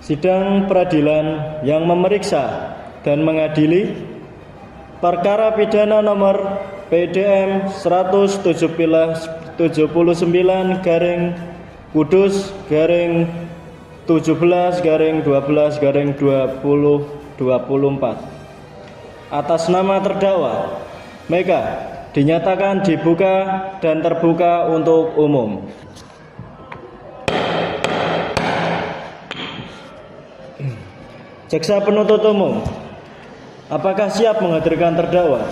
Sidang peradilan yang memeriksa dan mengadili perkara pidana nomor PDM 179 Kudus 17/12/2024 atas nama terdakwa Mega dinyatakan dibuka dan terbuka untuk umum. Jaksa penuntut umum, apakah siap menghadirkan terdakwa?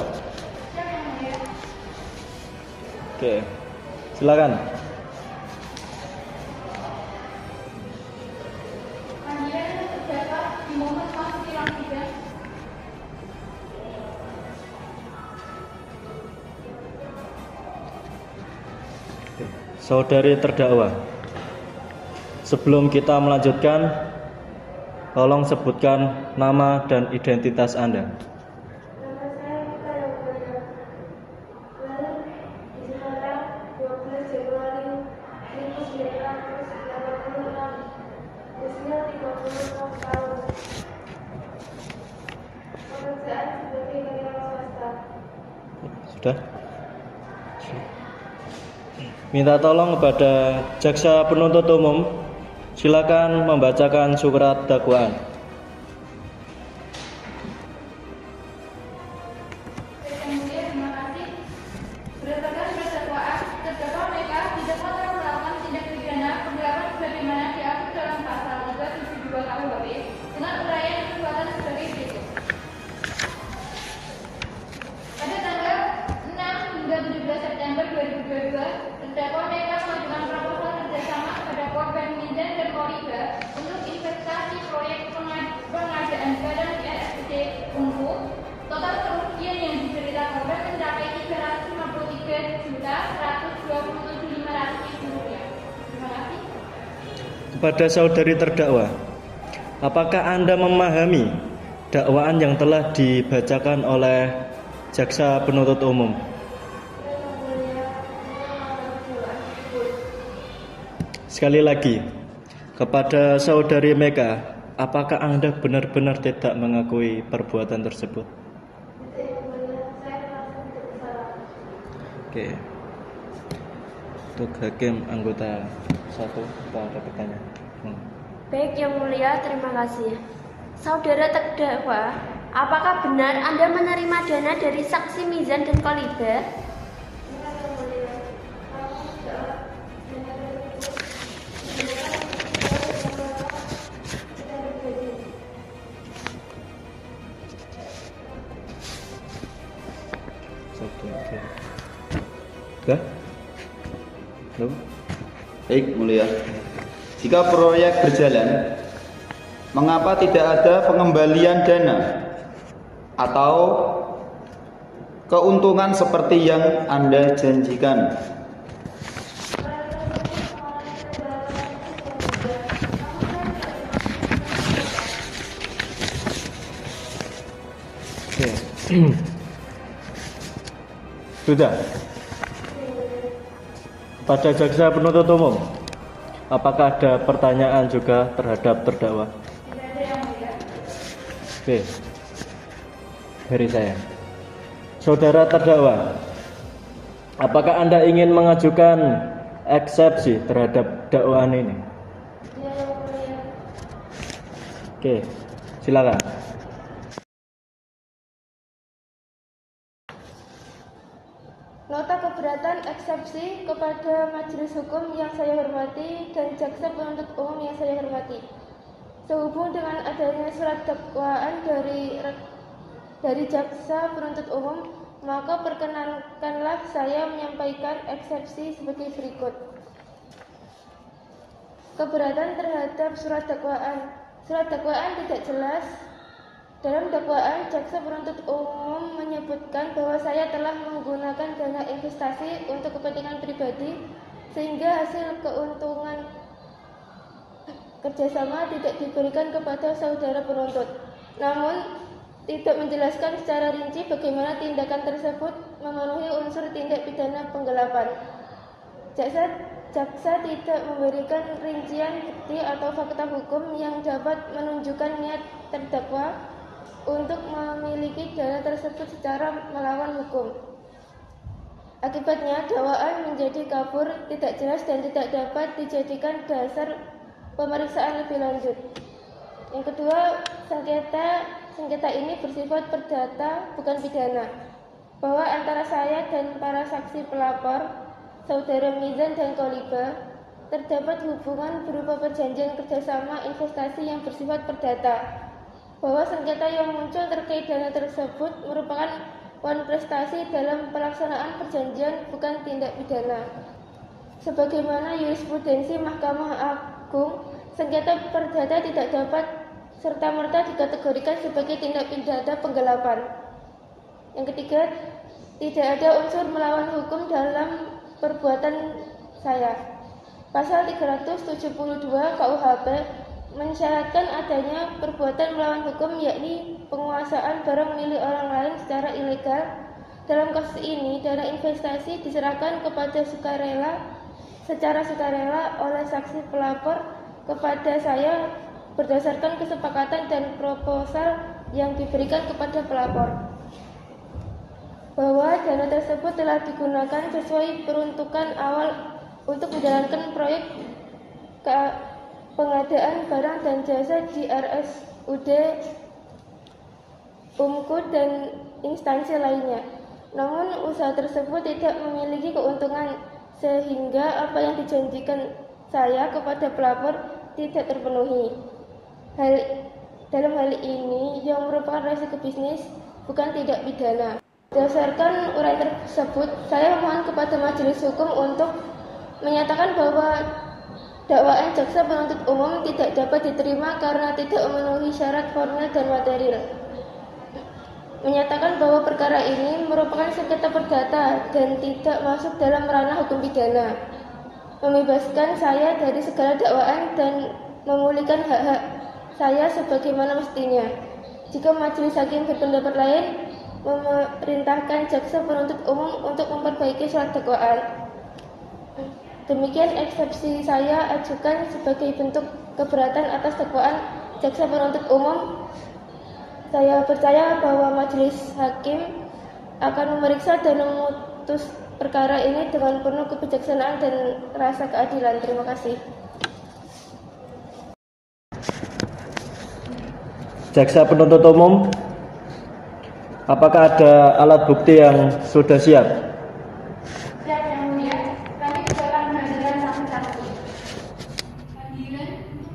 Oke, silakan. Saudari terdakwa, sebelum kita melanjutkan, tolong sebutkan nama dan identitas Anda. Nama saya Mika Yogoya. Lahir di Semarang 12 Januari 1986. Usia 36 tahun. Pekerjaan sebagai karyawan swasta. Sudah? Minta tolong kepada jaksa penuntut umum, silakan membacakan surat dakwaan. Yang mulia, terima kasih. Berdasarkan surat dakwaan, terdakwa Mega didakwa telah melakukan tindak pidana penggelapan sebagaimana diatur dalam pasal 372 KUHP dengan uraian perbuatan sebagai berikut. Pada tanggal 6 hingga 17 September 2022, terdakwa Mega mengajukan proposal kerjasama kepada korban Mindan dan Koriba untuk investasi proyek pengadaan badan di RSUD Ungu. Total kerugian yang diderita korban mencapai Rp353.127.500. Terima kasih. Kepada saudari terdakwa, apakah Anda memahami dakwaan yang telah dibacakan oleh jaksa penuntut umum? Sekali lagi, kepada saudari Mega, apakah Anda benar-benar tidak mengakui perbuatan tersebut? Oke. Untuk hakim anggota 1, kita ada pertanyaan. Baik, Yang Mulia, terima kasih. Saudara terdakwa, apakah benar Anda menerima dana dari saksi Mizan dan Koliba? Sudah? Belum? Baik, mulia. Jika proyek berjalan, mengapa tidak ada pengembalian dana atau keuntungan seperti yang Anda janjikan? Oke. Sudah. Pada jaksa penuntut umum, apakah ada pertanyaan juga terhadap terdakwa? Oke. Dari saya. Saudara terdakwa, apakah Anda ingin mengajukan eksepsi terhadap dakwaan ini? Oke, silakan. Nota keberatan eksepsi kepada majelis hukum yang saya hormati dan jaksa penuntut umum yang saya hormati. Sehubung dengan adanya surat dakwaan dari jaksa penuntut umum, maka perkenankanlah saya menyampaikan eksepsi sebagai berikut. Keberatan terhadap surat dakwaan. Surat dakwaan tidak jelas. Dalam dakwaan, jaksa penuntut umum menyebutkan bahwa saya telah menggunakan dana investasi untuk kepentingan pribadi, sehingga hasil keuntungan kerjasama tidak diberikan kepada saudara penuntut. Namun, tidak menjelaskan secara rinci bagaimana tindakan tersebut memenuhi unsur tindak pidana penggelapan. Jaksa jaksa tidak memberikan rincian bukti atau fakta hukum yang dapat menunjukkan niat terdakwa untuk memiliki dana tersebut secara melawan hukum. Akibatnya, dakwaan menjadi kabur, tidak jelas, dan tidak dapat dijadikan dasar pemeriksaan lebih lanjut. Yang kedua, sengketa ini bersifat perdata, bukan pidana, bahwa antara saya dan para saksi pelapor, saudara Mizan dan Qoliba, terdapat hubungan berupa perjanjian kerjasama investasi yang bersifat perdata, bahwa sengketa yang muncul terkait dana tersebut merupakan prestasi dalam pelaksanaan perjanjian, bukan tindak pidana. Sebagaimana jurisprudensi Mahkamah Agung, sengketa perdata tidak dapat serta-merta dikategorikan sebagai tindak pidana penggelapan. Yang ketiga, tidak ada unsur melawan hukum dalam perbuatan saya. Pasal 372 KUHP mensyaratkan adanya perbuatan melawan hukum, yakni penguasaan barang milik orang lain secara ilegal. Dalam kasus ini, dana investasi diserahkan secara sukarela oleh saksi pelapor kepada saya berdasarkan kesepakatan dan proposal yang diberikan kepada pelapor, bahwa dana tersebut telah digunakan sesuai peruntukan awal untuk menjalankan proyek pengadaan barang dan jasa di RSUD UMKU dan instansi lainnya. Namun usaha tersebut tidak memiliki keuntungan, sehingga apa yang dijanjikan saya kepada pelapor tidak terpenuhi. Dalam hal ini yang merupakan resiko bisnis, bukan tindak pidana. Berdasarkan uraian tersebut, saya mohon kepada majelis hukum untuk menyatakan bahwa dakwaan jaksa penuntut umum tidak dapat diterima karena tidak memenuhi syarat formil dan material. Menyatakan bahwa perkara ini merupakan sengketa perdata dan tidak masuk dalam ranah hukum pidana. Membebaskan saya dari segala dakwaan dan memulihkan hak-hak saya sebagaimana mestinya. Jika majelis hakim berpendapat lain, memerintahkan jaksa penuntut umum untuk memperbaiki surat dakwaan. Demikian eksepsi saya ajukan sebagai bentuk keberatan atas dakwaan jaksa penuntut umum. Saya percaya bahwa majelis hakim akan memeriksa dan memutus perkara ini dengan penuh kebijaksanaan dan rasa keadilan. Terima kasih. Jaksa penuntut umum, apakah ada alat bukti yang sudah siap? Siap, Yang Mulia. Kami juga akan menghadirkan saksi-saksi. Hadirin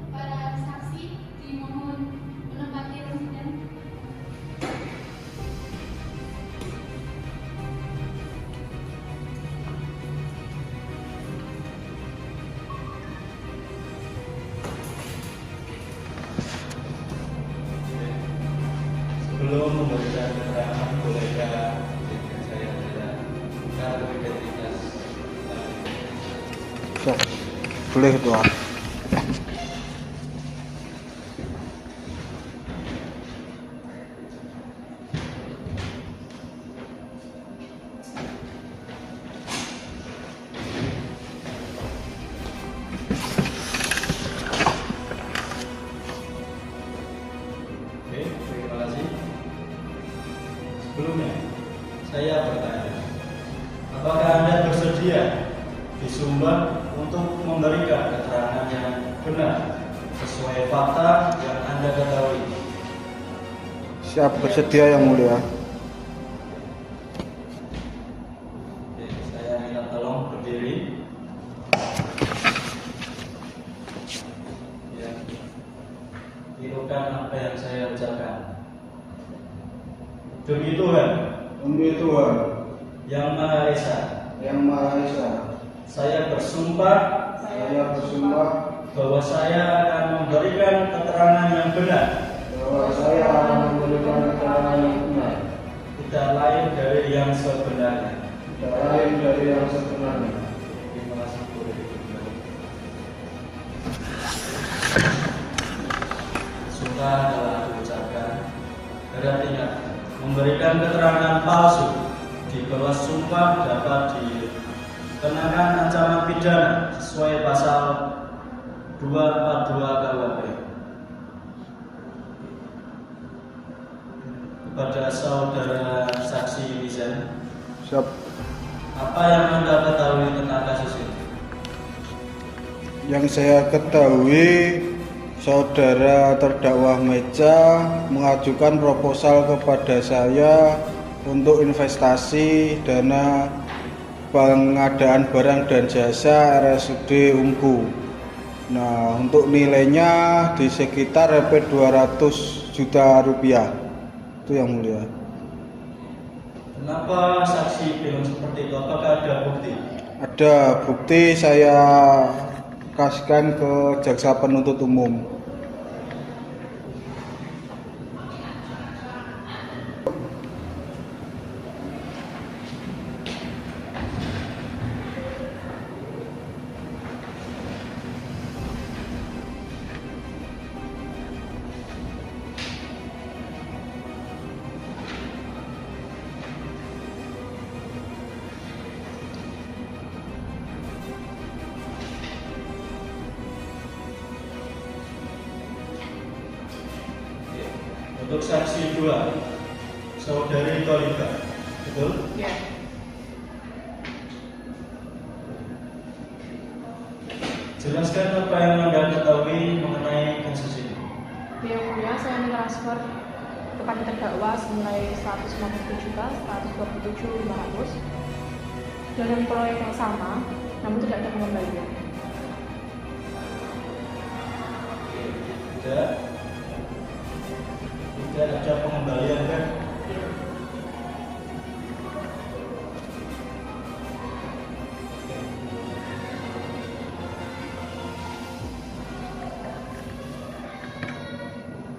para saksi dimohon menempati residen. Sebelum memberikan keterangan, bolehkah saya tidak kartu identitas? Boleh doa. Oke, terima kasih. Sebelumnya, saya bertanya, apakah Anda bersedia disumbang untuk memberikan keterangan yang benar sesuai fakta yang Anda ketahui? Siap, bersedia Yang Mulia. Oke, saya minta tolong berdiri. Ya, tirukan apa yang saya ucapkan. Demi Tuhan Demi Tuhan Yang Maha Esa, Yang Maha Esa, saya bersumpah bahwa saya akan memberikan keterangan yang benar, bahwa saya akan memberikan keterangan yang benar, tidak lain dari yang sebenarnya. tidak lain dari yang sebenarnya. Terima kasih. Boleh dikembali. Sumpah telah diucapkan. Harap ingat, memberikan keterangan palsu di bawah sumpah dapat kenakan ancaman pidana sesuai pasal 242 KUHP. Kepada saudara saksi Mizan, Siap. apa yang Anda ketahui tentang kasus ini? Yang saya ketahui, saudara terdakwa Meja mengajukan proposal kepada saya untuk investasi dana pengadaan barang dan jasa RSUD Ungu. Nah, untuk nilainya di sekitar Rp 200 juta rupiah. Itu yang mulia. Kenapa saksi bilang seperti itu? Apakah ada bukti? Ada bukti, saya kasihkan ke jaksa penuntut umum. Untuk saksi 2, saudari Kolika, betul? Ya, Jelaskan apa yang Anda ketahui mengenai kasus ini. yang mulia saya mentransfer kepada terdakwa senilai 150 juta, 127.500 dengan proyek yang sama, namun tidak ada pengembalian. Tidak ada pengembalian kan?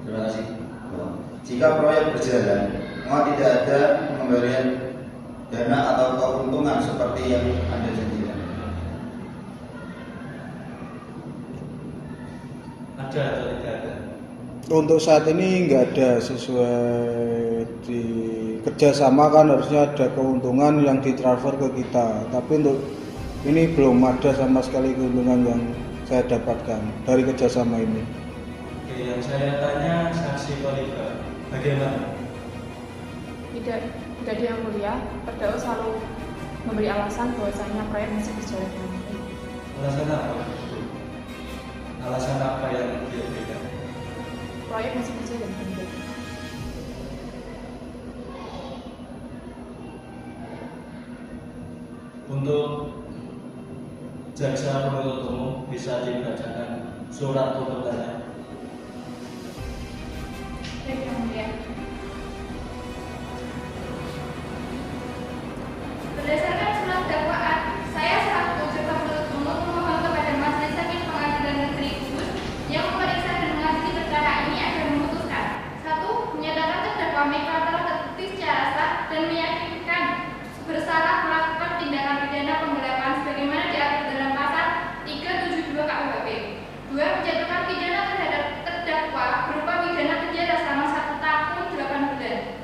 Terima kasih. Jika proyek berjalan, mau tidak ada pengembalian dana atau keuntungan seperti yang Anda janjikan? Ada atau tidak ada? Untuk saat ini nggak ada, sesuai di kerjasama kan harusnya ada keuntungan yang ditransfer ke kita. Tapi untuk ini belum ada sama sekali keuntungan yang saya dapatkan dari kerjasama ini. Oke, yang saya tanya saksi Kolika, bagaimana? Tidak ada yang mulia, terdakwa selalu memberi alasan bahwasanya proyek masih berjalan dengan baik. Alasan apa? Alasan apa yang dia berikan? Proyek masih berjalan dengan baik. Untuk jaksa penuntut umum bisa dibacakan surat tuntutannya. Baik, yang mulia. Berdasarkan surat dakwaan, saya selaku jaksa penuntut umum memohon kepada Majelis Hakim Pengadilan Negeri Kudus yang memeriksa dan mengadili perkara ini agar memutuskan: 1. Menyatakan terdakwa Meka telah terbukti secara sah dan meyakinkan bersalah melakukan tindakan pidana penggelapan sebagaimana diatur dalam pasal 372 KUHP. 2. Menjatuhkan pidana terhadap terdakwa berupa pidana penjara selama 1 tahun 8 bulan.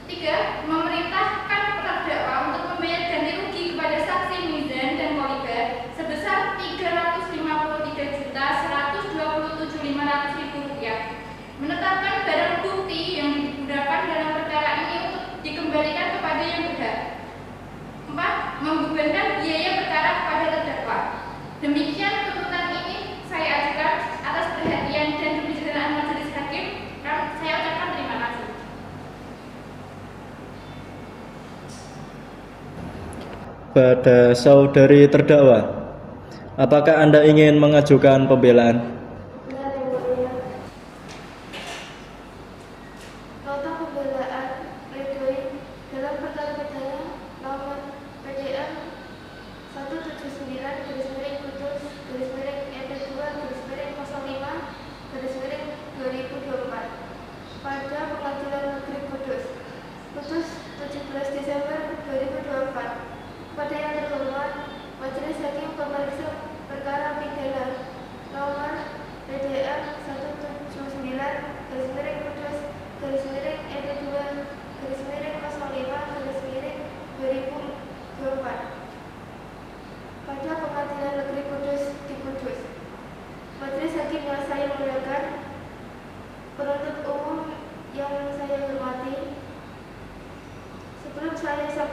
3. Memerintahkan terdakwa untuk membayar ganti rugi kepada saksi Mizan dan Kolibet sebesar Rp353.127.500 menetapkan barang bukti yang digunakan dalam perkara ini untuk dikembalikan kepada yang berhak. 4. Membebankan biaya perkara kepada terdakwa. Demikian tuntutan ini saya ajukan atas perhatian dan kebijaksanaan Majelis Hakim. Saya ucapkan terima kasih. Pada saudari terdakwa, apakah Anda ingin mengajukan pembelaan? Benar, yang mulia. Nota pembelaan pledoi dalam perkara pidana nomor PDM 179-ED2-05-2024 pada Pengadilan Negeri Kudus, putus 17 Desember 2024. Pada yang terhormat Majelis Hakim Pemeriksa Perkara Pidana nomor PDM 179-Kudus-ED2-05-2024.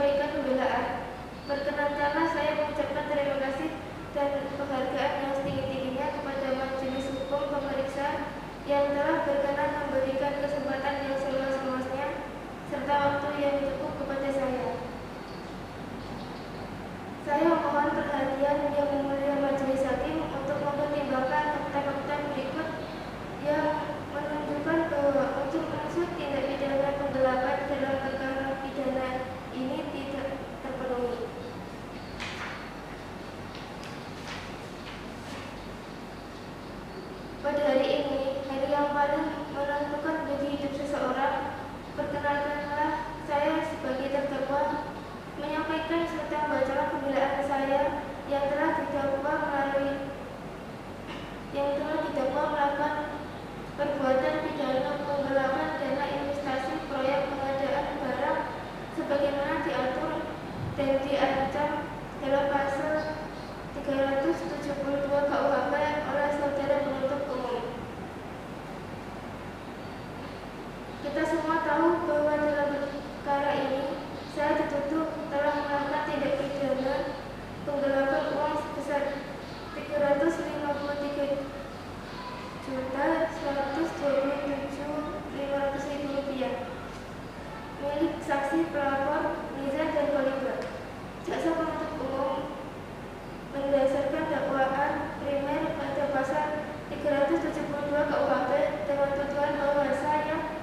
menyampaikan pembelaan. Perkenankanlah saya mengucapkan terima kasih dan penghargaan yang setinggi-tingginya kepada Majelis Hukum Pemeriksa yang telah berkenan memberikan kesempatan yang seluas-luasnya serta waktu yang cukup kepada saya. Saya mohon perhatian yang mulia Majelis Hakim untuk mempertimbangkan fakta-fakta berikut yang menunjukkan bahwa unsur-unsur tindak pidana penggelapan dalam perkara pidana ini tidak terpenuhi. Pada hari ini, hari yang paling menentukan bagi hidup seseorang, perkenankanlah saya sebagai terdakwa menyampaikan serta membacakan pembelaan saya yang telah didakwa melakukan perbuatan pidana penggelapan dana investasi proyek pengadaan barang sebagaimana diatur dan diancam dalam pasal 372 KUHP oleh saudara penuntut umum. Kita semua tahu bahwa dalam perkara ini saya dituduh telah melakukan tindak pidana penggelapan uang sebesar 350.127.500.000 rupiah milik saksi pelapor Nizar dan Koliber. Jaksa penuntut umum berdasarkan dakwaan primer pada pasal 372 KUHP dengan tuduhan bahwa saya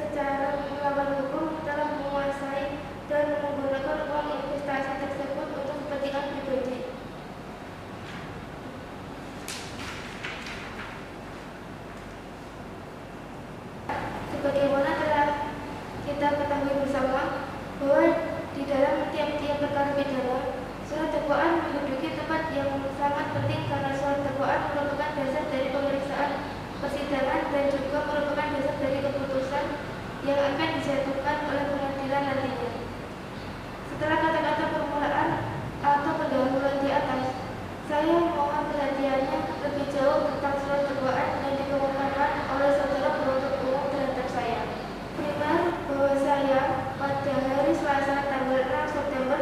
secara melawan hukum telah menguasai dan menggunakan uang investasi tersebut untuk kepentingan pribadi. Sebagaimana telah kita ketahui bersama bahwa di dalam tiap-tiap perkara pidana, surat dakwaan menduduki tempat yang sangat penting karena surat dakwaan merupakan dasar dari pemeriksaan persidangan dan juga merupakan dasar dari keputusan yang akan dijatuhkan oleh pengadilan nantinya. Setelah kata-kata permulaan atau pendahuluan di atas, saya mohon perhatiannya lebih jauh tentang surat dakwaan yang dikemukakan oleh saudara penuntut umum terhadap saya. Primer, bahwa saya pada hari Selasa tanggal 6 September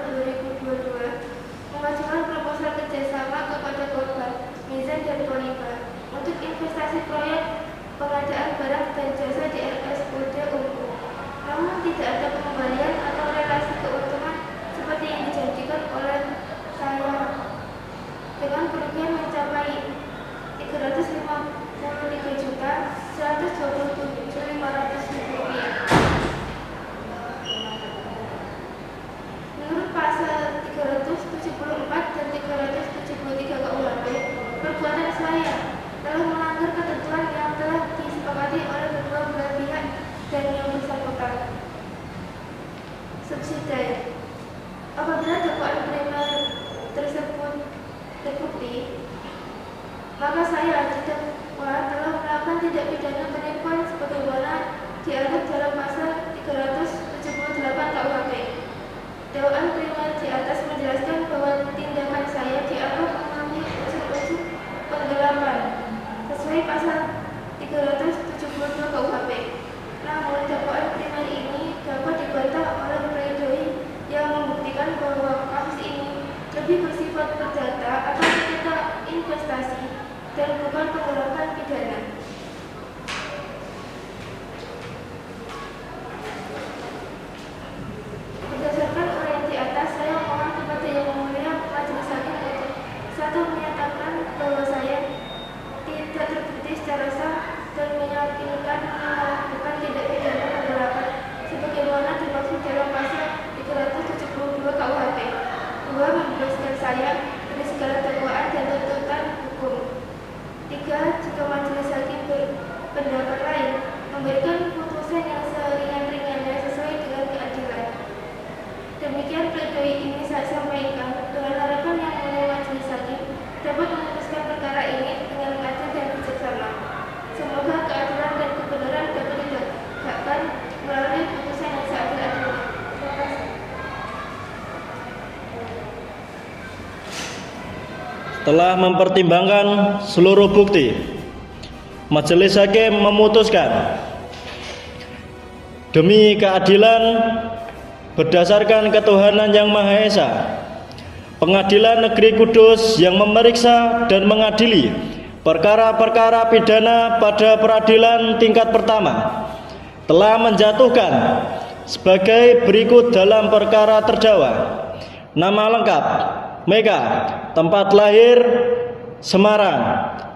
2022 mengajukan proposal kerjasama kepada korban Mizan dan Koliber untuk investasi proyek pengadaan barang dan jasa di RSUD Unggul. Namun tidak ada pengembalian atau relasi keuntungan seperti yang dijanjikan oleh saya dengan kerugian mencapai 353.127.500.000 rupiah. Menurut pasal 374 dan 373 KUHP, perbuatan saya telah melanggar ketentuan yang telah disepakati oleh kedua belah pihak dan yang bersangkutan. Subsidiary. Apabila dakwaan primer tersebut terbukti, maka saya didakwa telah melakukan tindak pidana penipuan sebagaimana diatur dalam pasal 378 KUHP. Dakwaan primer di atas menjelaskan bahwa tindakan saya dianggap mengandung unsur-unsur penggelapan sesuai pasal 372 KUHP. Namun dakwaan primer ini dapat dibantah oleh pledoi yang membuktikan bahwa kasus ini lebih bersifat perdata atau sengketa investasi dan bukan penggelapan pidana. Berdasarkan uraian di atas, saya mohon kepada Yang Mulia Majelis Hakim untuk satu menyatakan bahwa saya tidak terbukti secara sah dan meyakinkan melakukan tindak pidana penggelapan sebagaimana dimaksud dalam pasal 372 KUHP. 2. Membebaskan saya dari segala dakwaan dan tuntutan hukum. 3. Jika majelis hakim berpendapat lain, memberikan putusan yang seringan-ringannya sesuai dengan keadilan. Demikian pledoi ini saya sampaikan dengan harapan yang mulia majelis hakim dapat memutuskan perkara ini dengan adil dan bijaksana. Semoga keadilan dan kebenaran dapat ditegakkan melalui putusan yang seadil-adilnya. Terima kasih. Setelah mempertimbangkan seluruh bukti, Majelis Hakim memutuskan demi keadilan berdasarkan ketuhanan yang Maha Esa. Pengadilan Negeri Kudus yang memeriksa dan mengadili perkara-perkara pidana pada peradilan tingkat pertama telah menjatuhkan sebagai berikut dalam perkara terdakwa. Nama lengkap: Mega, tempat lahir Semarang,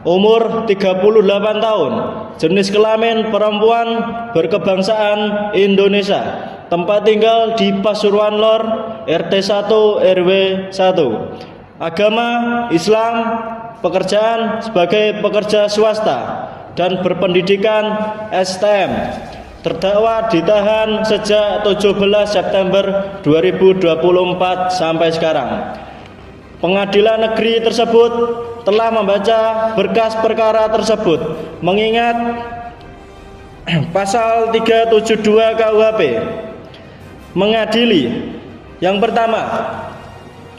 umur 38 tahun, jenis kelamin perempuan, berkebangsaan Indonesia, tempat tinggal di Pasuruan Lor, RT 1 RW 1, agama Islam, pekerjaan sebagai pekerja swasta dan berpendidikan STM. Terdakwa ditahan sejak 17 September 2024 sampai sekarang. Pengadilan negeri tersebut telah membaca berkas perkara tersebut mengingat pasal 372 KUHP mengadili. Yang pertama,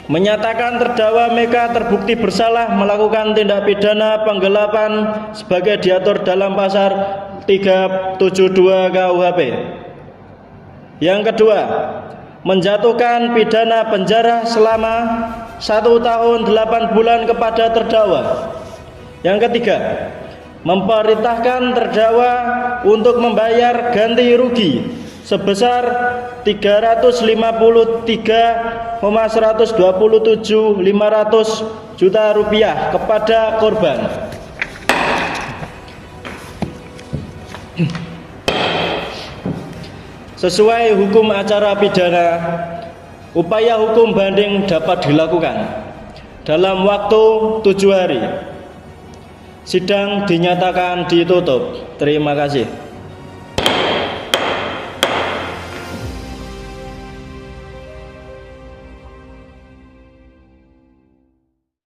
menyatakan terdakwa Mega terbukti bersalah melakukan tindak pidana penggelapan sebagai diatur dalam pasal 372 KUHP. Yang kedua, menjatuhkan pidana penjara selama 1 tahun 8 bulan kepada terdakwa. Yang ketiga, memerintahkan terdakwa untuk membayar ganti rugi sebesar 353,127.500 juta rupiah kepada korban. Sesuai hukum acara pidana, upaya hukum banding dapat dilakukan dalam waktu 7 hari. Sidang dinyatakan ditutup. Terima kasih.